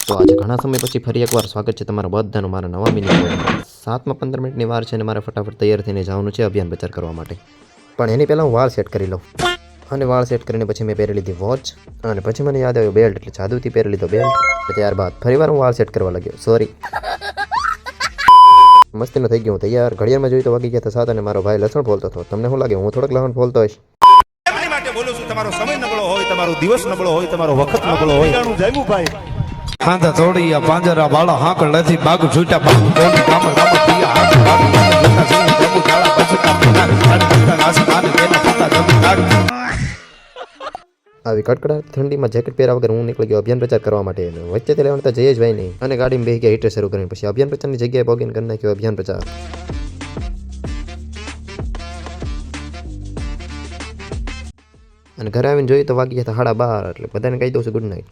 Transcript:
તો આજે ઘણા સમય પછી ફરી એકવાર સ્વાગત છે તમારા બધાનું મારા નવા મિની બ્લોગમાં 7-15 મિનિટની વાર છે અને મારે ફટાફટ તૈયાર થઈને જવાનું છે અભિયાન પ્રચાર કરવા માટે. પણ એની પહેલાં હું વાળ સેટ કરી લઉં. અને વાળ સેટ કરીને પછી મેં પહેરી લીધી વોચ અને પછી મને યાદ આવ્યો બેલ્ટ, એટલે જાદુથી પહેરી લીધો બેલ્ટ. ત્યારબાદ ફરીવાર હું વાળ સેટ કરવા લાગ્યો. સોરી, મસ્તીનો થઈ ગયો હું તૈયાર. ઘડિયાળમાં જોઈ તો વાગી ગયા હતા 7 અને મારો ભાઈ લસણ ફોલતો હતો. તમને શું લાગે, હું થોડોક લસણ ફોલતો હોઈશ? એમની માટે બોલું છું, તમારો સમય નબળો હોય, તમારો દિવસ નબળો હોય, તમારો વખત નબળો હોય. જાણું ભાઈ હાંધા થોડી પાંજરા વાળા હાકળ નથી બાગ છૂટા બાગ કોની કામળ કામળ પિયા હાથ બાગ જોતા સિંહ પ્રભુ જાળા પછતા પિતા આડતા નાસી આને તેના પતા જમી તાગ. આવી કડકડાટ ઠંડીમાં જેકેટ પહેર્યા વગર હું નીકળી ગયો અભિયાન પ્રચાર કરવા માટે. વચ્ચેથી લેવાનું તો જઈએ જ ભાઈ નહીં અને ગાડીમાં બેસી ગયા હીટર શરૂ કરીને પછી અભિયાન પ્રચારની જગ્યાએ પોગીને કરી નાખ્યો અભિયાન પ્રચાર. અને ઘરે આવીને જોયું તો વાગી ગયા હતા 12:30. એટલે બધાને કહી દઉં છું ગુડ નાઇટ.